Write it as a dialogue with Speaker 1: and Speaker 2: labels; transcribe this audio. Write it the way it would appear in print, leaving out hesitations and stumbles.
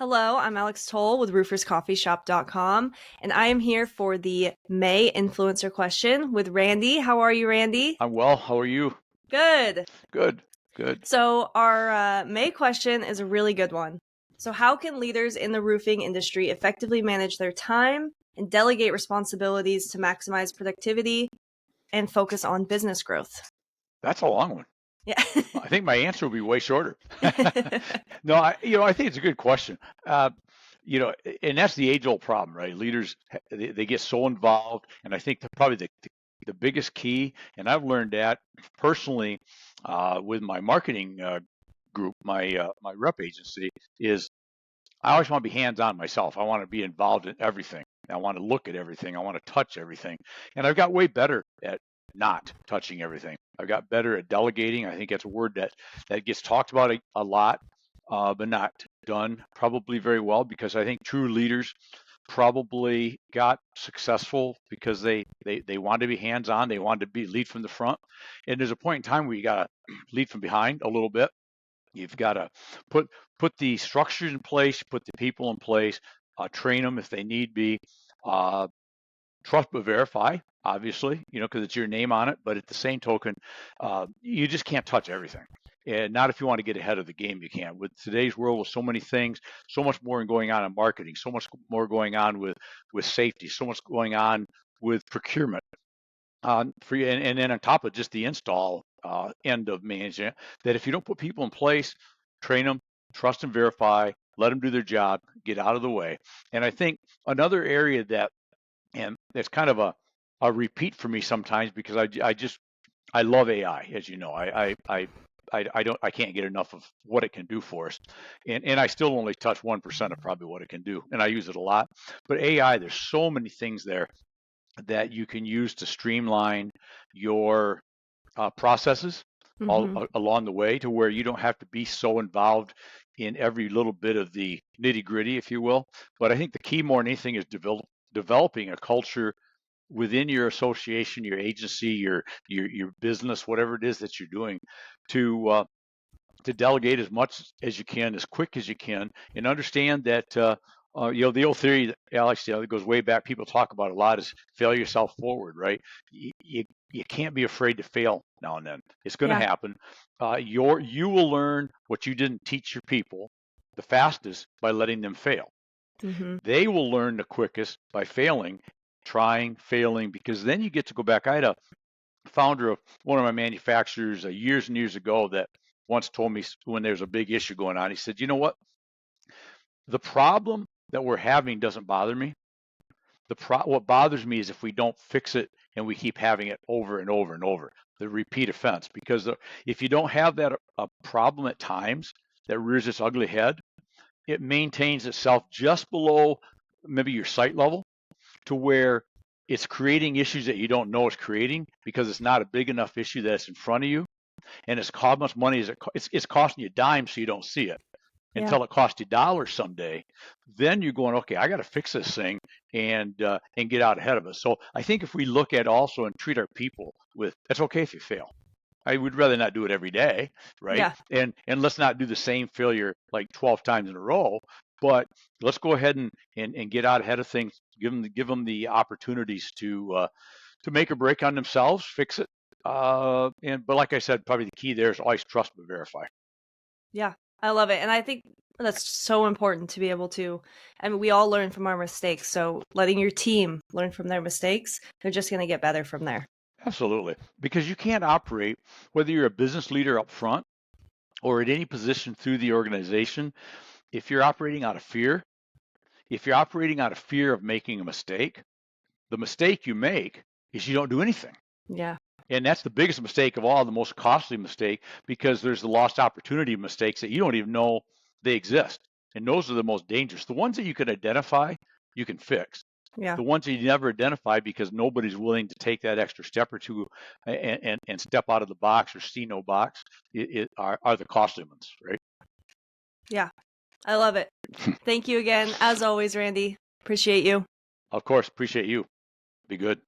Speaker 1: Hello, I'm Alex Toll with rooferscoffeeshop.com, and I am here for the May influencer question with Randy. How are you, Randy?
Speaker 2: I'm well. How are you?
Speaker 1: Good.
Speaker 2: Good, good.
Speaker 1: So, our May question is a really good one. So, how can leaders in the roofing industry effectively manage their time and delegate responsibilities to maximize productivity and focus on business growth?
Speaker 2: That's a long one.
Speaker 1: Yeah.
Speaker 2: I think my answer will be way shorter. No, I think it's a good question. Uh, and that's the age-old problem, right? Leaders, they get so involved, and I think probably the biggest key, and I've learned that personally with my marketing group, my rep agency, is I always want to be hands-on myself. I want to be involved in everything. I want to look at everything. I want to touch everything. And I've got way better at not touching everything. I've got better at delegating. I think that's a word that gets talked about a lot, but not done probably very well, because I think true leaders probably got successful because they wanted to be hands-on. They wanted to be lead from the front. And there's a point in time where you got to lead from behind a little bit. You've got to put the structures in place, put the people in place, train them if they need be, uh, trust but verify, obviously, because it's your name on it. But at the same token, you just can't touch everything. And not if you want to get ahead of the game, you can't. With today's world, with so many things, so much more going on in marketing, so much more going on with safety, so much going on with procurement. And then on top of just the install end of management, that if you don't put people in place, train them, trust and verify, let them do their job, get out of the way. And I think another area and it's kind of a repeat for me sometimes, because I love AI, as you know. I can't get enough of what it can do for us, and I still only touch 1% of probably what it can do, and I use it a lot. But AI, there's so many things there that you can use to streamline your processes
Speaker 1: Mm-hmm.
Speaker 2: along the way, to where you don't have to be so involved in every little bit of the nitty gritty, if you will. But I think the key more than anything is developing a culture within your association, your agency, your business, whatever it is that you're doing, to to delegate as much as you can, as quick as you can, and understand that the old theory that Alex, that goes way back, people talk about a lot, is fail yourself forward, right? You can't be afraid to fail now and then. It's going to
Speaker 1: Yeah.
Speaker 2: happen. You will learn what you didn't teach your people the fastest by letting them fail.
Speaker 1: Mm-hmm.
Speaker 2: They will learn the quickest by failing, trying, failing, because then you get to go back. I had a founder of one of my manufacturers years and years ago that once told me, when there's a big issue going on, he said, "You know what? The problem that we're having doesn't bother me. What bothers me is if we don't fix it and we keep having it over and over and over, the repeat offense. Because if you don't have that a problem at times that rears its ugly head, it maintains itself just below maybe your sight level, to where it's creating issues that you don't know it's creating, because it's not a big enough issue that's in front of you, and it's how much money is it's costing you dimes, so you don't see it
Speaker 1: Yeah.
Speaker 2: until it costs you dollars someday. Then you're going, okay, I got to fix this thing and get out ahead of it. So I think if we look at also and treat our people with, it's okay if you fail. I would rather not do it every day, right?
Speaker 1: Yeah.
Speaker 2: And let's not do the same failure like 12 times in a row, but let's go ahead and get out ahead of things. Give them the opportunities to make a break on themselves, fix it. But like I said, probably the key there is always trust but verify.
Speaker 1: Yeah, I love it. And I think that's so important to be able to, I mean, we all learn from our mistakes. So letting your team learn from their mistakes, they're just going to get better from there.
Speaker 2: Absolutely. Because you can't operate, whether you're a business leader up front or at any position through the organization, if you're operating out of fear. If you're operating out of fear of making a mistake, the mistake you make is you don't do anything.
Speaker 1: Yeah.
Speaker 2: And that's the biggest mistake of all, the most costly mistake, because there's the lost opportunity mistakes that you don't even know they exist. And those are the most dangerous. The ones that you can identify, you can fix.
Speaker 1: Yeah.
Speaker 2: The ones that you never identify because nobody's willing to take that extra step or two and step out of the box or see no box are the costly ones, right?
Speaker 1: Yeah. I love it. Thank you again, as always, Randy. Appreciate you.
Speaker 2: Of course, appreciate you. Be good.